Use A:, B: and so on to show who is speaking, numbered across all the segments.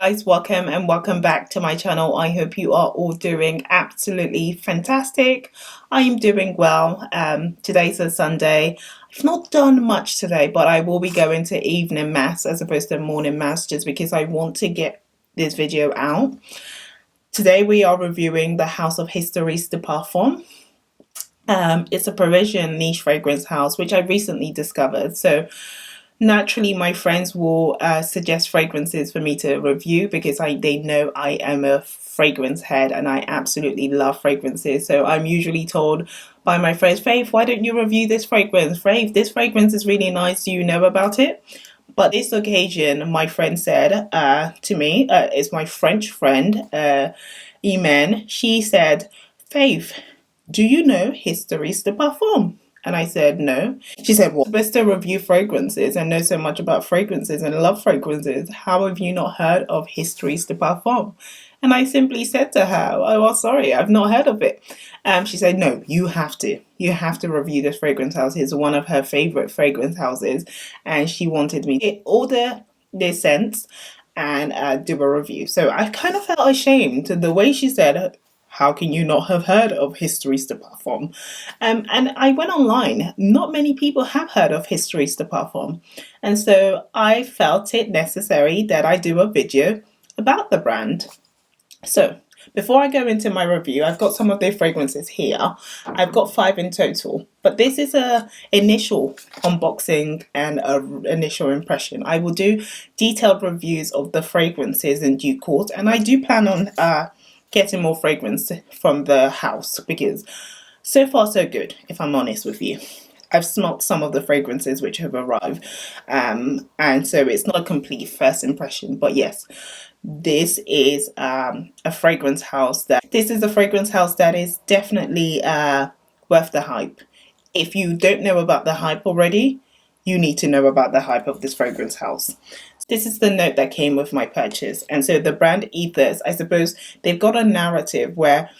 A: Guys, welcome and welcome back to my channel. I hope you are all doing absolutely fantastic. I am doing well. Today's a Sunday. I've not done much today, but I will be going to evening mass as opposed to morning mass just because I want to get this video out. Today we are reviewing the House of Histoires de Parfum. It's a Parisian niche fragrance house which I recently discovered. So naturally, my friends will suggest fragrances for me to review because they know I am a fragrance head and I absolutely love fragrances. So I'm usually told by my friends, Faith, why don't you review this fragrance? Faith, this fragrance is really nice. Do you know about it? But this occasion, my friend said to me, it's my French friend, Imen, she said, Faith, do you know Histoires de Parfum? And I said, no. She said, well, best to review fragrances and know so much about fragrances and love fragrances. How have you not heard of Histoires de Parfum? And I simply said to her, oh, well, sorry, I've not heard of it. She said, no, you have to. You have to review this fragrance house. It's one of her favorite fragrance houses. And she wanted me to order their scents and do a review. So I kind of felt ashamed the way she said, how can you not have heard of Histoires de Parfum? And I went online. Not many people have heard of Histoires de Parfum. And so I felt it necessary that I do a video about the brand. So before I go into my review, I've got some of their fragrances here. I've got 5 in total, but this is a initial unboxing and an initial impression. I will do detailed reviews of the fragrances in due course, and I do plan on getting more fragrance from the house because so far so good, if I'm honest with you. I've smelt some of the fragrances which have arrived, and so it's not a complete first impression, but yes, this is a fragrance house that is definitely worth the hype. If you don't know about the hype already, you need to know about the hype of this fragrance house. This is the note that came with my purchase. And so the brand Ethos, I suppose they've got a narrative where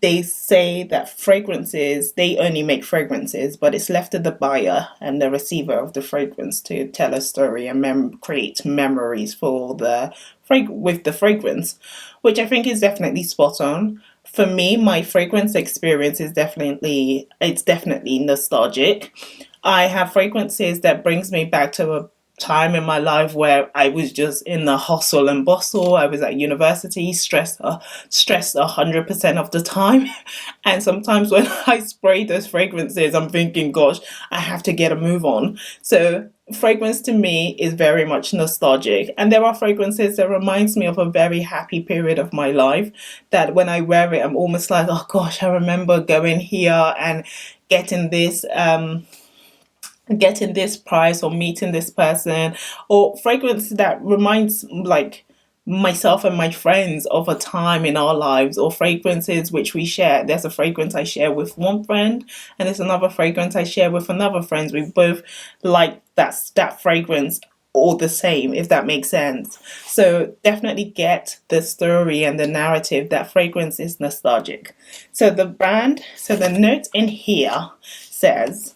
A: they say that fragrances, they only make fragrances, but it's left to the buyer and the receiver of the fragrance to tell a story and create memories for with the fragrance, which I think is definitely spot on. For me, my fragrance experience is definitely nostalgic. I have fragrances that brings me back to a time in my life where I was just in the hustle and bustle. I was at university, stressed 100% of the time. And sometimes when I spray those fragrances, I'm thinking, gosh, I have to get a move on. So fragrance to me is very much nostalgic. And there are fragrances that reminds me of a very happy period of my life that when I wear it, I'm almost like, oh gosh, I remember going here and getting this prize or meeting this person, or fragrance that reminds like myself and my friends of a time in our lives, or fragrances which we share. There's a fragrance I share with one friend and there's another fragrance I share with another friend. We both like that fragrance all the same, if that makes sense. So definitely get the story and the narrative that fragrance is nostalgic. So the note in here says,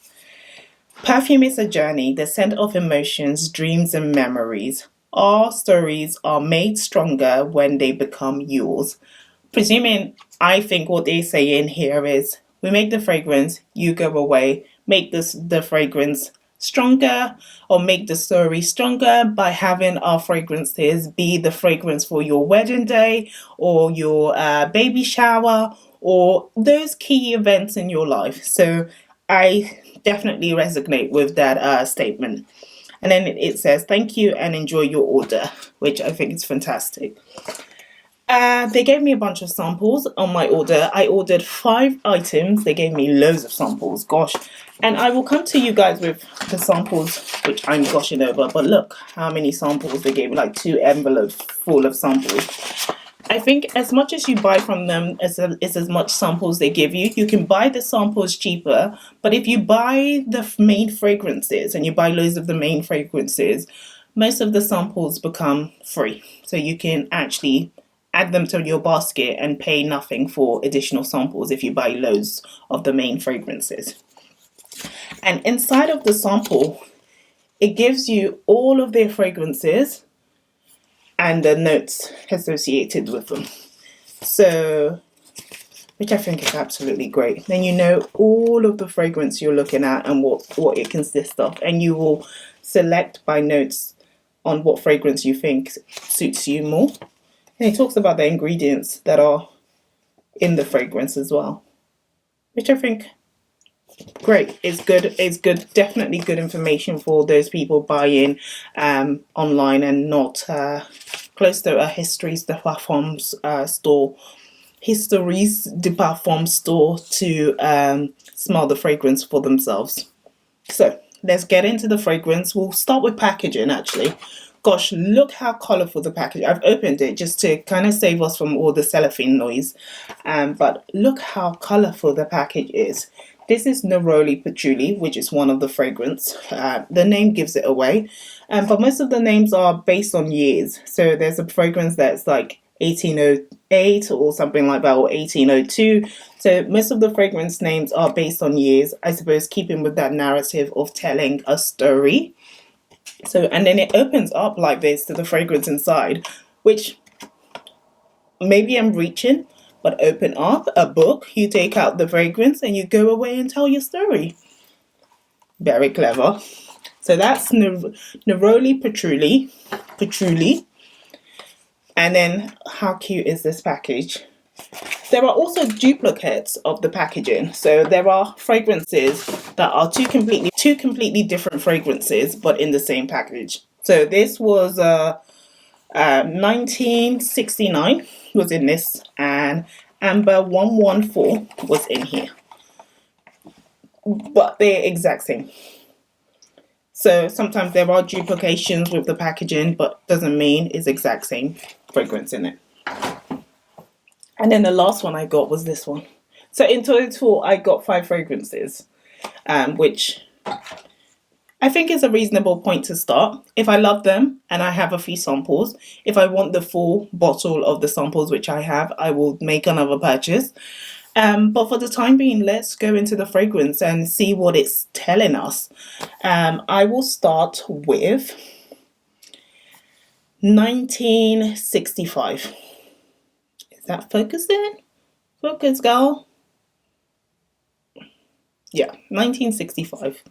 A: perfume is a journey, the scent of emotions, dreams, and memories. All stories are made stronger when they become yours. Presuming, I think what they say in here is, we make the fragrance, you go away, make the fragrance stronger, or make the story stronger by having our fragrances be the fragrance for your wedding day, or your baby shower, or those key events in your life. So I definitely resonate with that statement. And then it says, thank you and enjoy your order, which I think is fantastic. They gave me a bunch of samples on my order. I ordered 5 items. They gave me loads of samples, gosh. And I will come to you guys with the samples, which I'm gushing over. But look how many samples they gave me, like 2 envelopes full of samples. I think as much as you buy from them is as much samples they give you. You can buy the samples cheaper, but if you buy the main fragrances and you buy loads of the main fragrances, most of the samples become free. So you can actually add them to your basket and pay nothing for additional samples if you buy loads of the main fragrances. And inside of the sample, it gives you all of their fragrances and the notes associated with them. So, which I think is absolutely great. Then you know all of the fragrance you're looking at and what it consists of, and you will select by notes on what fragrance you think suits you more. And it talks about the ingredients that are in the fragrance as well, which I think great. It's good. It's good. Definitely good information for those people buying online and not close to a Histoires de Parfums store. Histoires de Parfums store to smell the fragrance for themselves. So let's get into the fragrance. We'll start with packaging actually. Gosh, look how colourful the package. I've opened it just to kind of save us from all the cellophane noise. But look how colourful the package is. This is Neroli Patchouli, which is one of the fragrance. The name gives it away. But most of the names are based on years. So there's a fragrance that's like 1808 or something like that, or 1802. So most of the fragrance names are based on years, I suppose, keeping with that narrative of telling a story. So, and then it opens up like this to the fragrance inside, which maybe I'm reaching, but open up a book, you take out the fragrance and you go away and tell your story. Very clever. So that's Neroli Patchouli. And then how cute is this package? There are also duplicates of the packaging. So there are fragrances that are two completely different fragrances, but in the same package. So this was 1969 was in this, and Amber 114 was in here. But they're exact same. So sometimes there are duplications with the packaging, but doesn't mean it's exact same fragrance in it. And then the last one I got was this one. So in total, I got 5 fragrances, which I think is a reasonable point to start. If I love them and I have a few samples, if I want the full bottle of the samples, which I have, I will make another purchase. But for the time being, let's go into the fragrance and see what it's telling us. I will start with 1965. Is that focusing? Focus, girl. Yeah, 1965.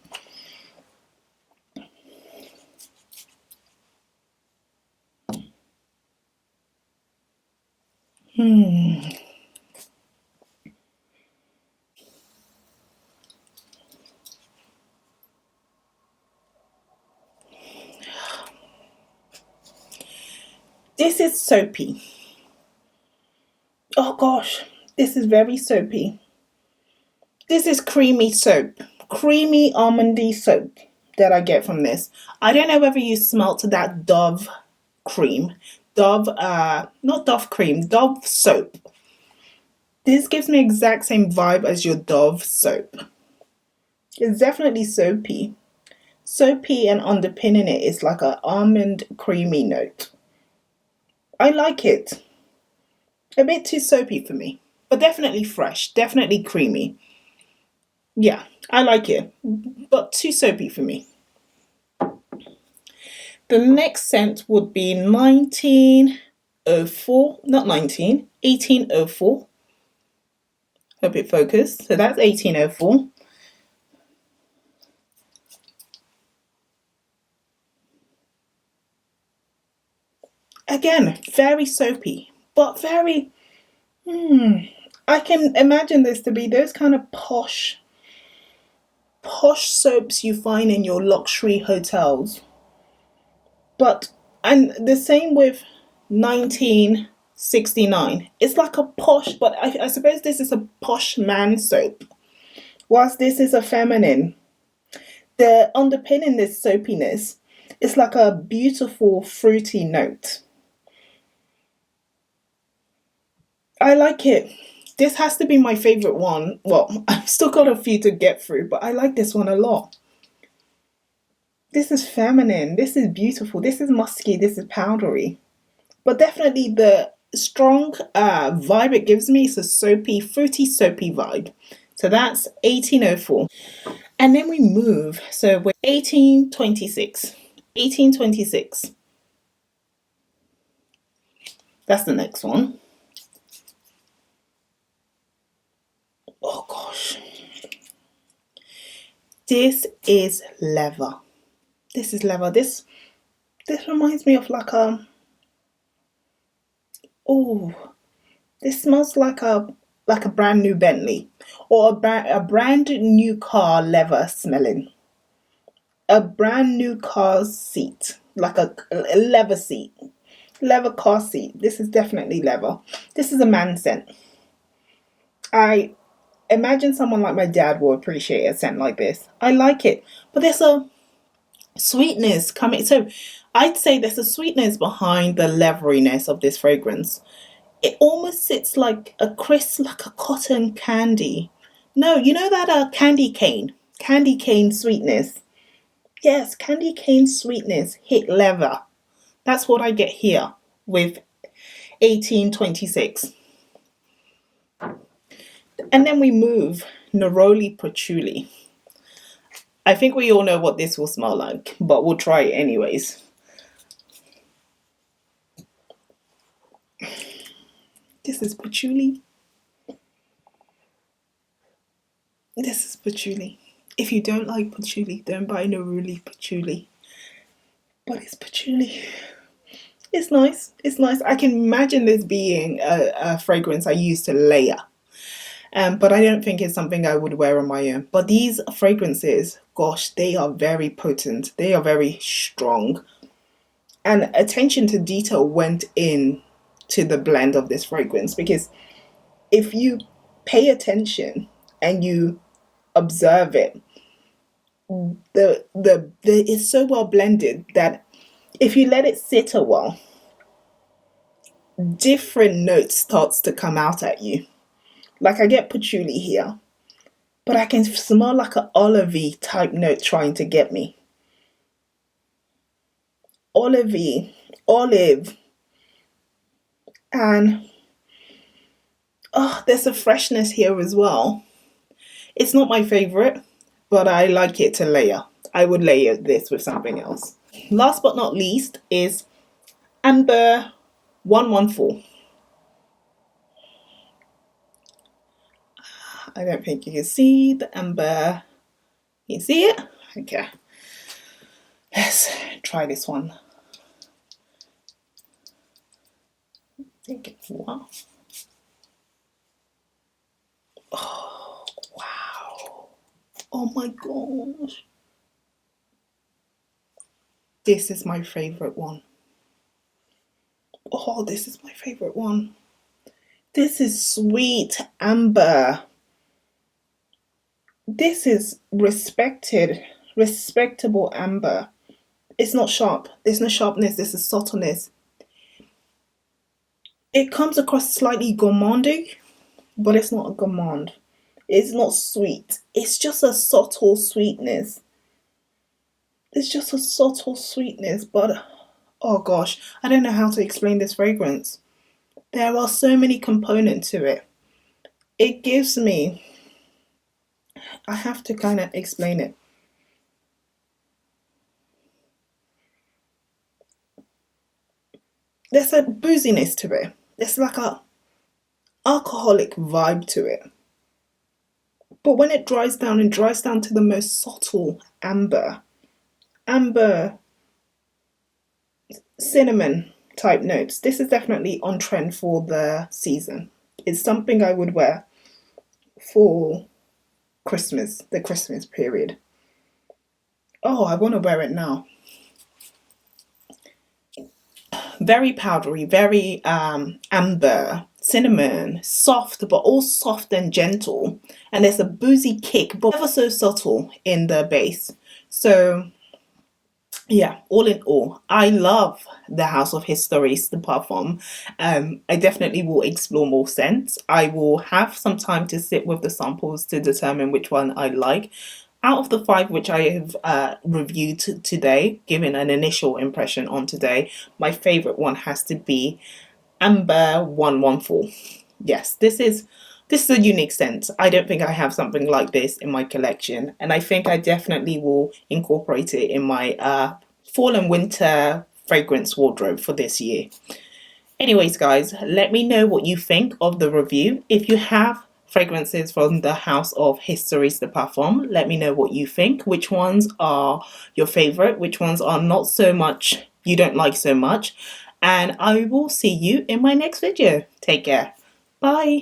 A: This is soapy. Oh gosh, this is very soapy. This is creamy soap. Creamy almondy soap that I get from this. I don't know whether you smelt that Dove cream. Dove, not Dove cream, Dove soap. This gives me exact same vibe as your Dove soap. It's definitely soapy. Soapy, and underpinning it is like an almond creamy note. I like it. A bit too soapy for me, but definitely fresh, definitely creamy. Yeah, I like it, but too soapy for me. The next scent would be 1904, not 19, 1804. Hope it focused. So that's 1804. Again, very soapy, but very, I can imagine this to be those kind of posh soaps you find in your luxury hotels. But, and the same with 1969. It's like a posh, but I suppose this is a posh man soap, whilst this is a feminine. The underpinning this soapiness is like a beautiful fruity note. I like it. This has to be my favorite one. Well, I've still got a few to get through, but I like this one a lot. This is feminine. This is beautiful. This is musky. This is powdery. But definitely the strong vibe it gives me is a soapy, fruity, soapy vibe. So that's 1804. And then we move. So we're 1826. 1826. That's the next one. Oh gosh. This is leather. This is leather. This reminds me of like a, oh, this smells like a brand new Bentley, or a brand new car leather smelling. A brand new car seat, like a leather seat. Leather car seat. This is definitely leather. This is a man scent. I imagine someone like my dad will appreciate a scent like this. I like it. But there's a sweetness coming. So I'd say there's a sweetness behind the leatheriness of this fragrance. It almost sits like a crisp, like a cotton candy. No, you know that candy cane? Candy cane sweetness. Yes, candy cane sweetness hit leather. That's what I get here with 1826. And then we move Neroli Patchouli. I think we all know what this will smell like, but we'll try it anyways. This is patchouli. This is patchouli. If you don't like patchouli, don't buy Neroli Patchouli. But it's patchouli. It's nice. It's nice. I can imagine this being a fragrance I use to layer. But I don't think it's something I would wear on my own. But these fragrances, gosh, they are very potent. They are very strong. And attention to detail went in to the blend of this fragrance, because if you pay attention and you observe it, it's so well blended that if you let it sit a while, different notes starts to come out at you. Like I get patchouli here, but I can smell like an olivey type note trying to get me. Olivey, olive, and oh, there's a freshness here as well. It's not my favorite, but I like it to layer. I would layer this with something else. Last but not least is Amber 114. I don't think you can see the amber. You see it? Okay. Let's try this one. Wow. Oh, wow. Oh my gosh. This is my favorite one. Oh, this is my favorite one. This is sweet amber. This is respectable amber. It's not sharp. There's no sharpness. This is subtleness. It comes across slightly gourmandy, but it's not a gourmand. It's not sweet. It's just a subtle sweetness. It's just a subtle sweetness, but oh gosh, I don't know how to explain this fragrance. There are so many components to it. It gives me, I have to kind of explain it. There's a booziness to it. There's like a alcoholic vibe to it. But when it dries down to the most subtle amber, cinnamon type notes. This is definitely on trend for the season. It's something I would wear for Christmas, the Christmas period. Oh, I want to wear it now. Very powdery, very amber, cinnamon, soft, but all soft and gentle. And there's a boozy kick, but ever so subtle in the base. So yeah, all in all, I love the House of Histoires, the parfum. I definitely will explore more scents. I will have some time to sit with the samples to determine which one I like. Out of the 5 which I have reviewed today, given an initial impression on today, my favorite one has to be Amber 114. Yes, this is a unique scent. I don't think I have something like this in my collection, and I think I definitely will incorporate it in my fall and winter fragrance wardrobe for this year. Anyways, guys, let me know what you think of the review. If you have fragrances from the house of Histoires de Parfum, let me know what you think. Which ones are your favorite? Which ones are not so much, you don't like so much? And I will see you in my next video. Take care. Bye.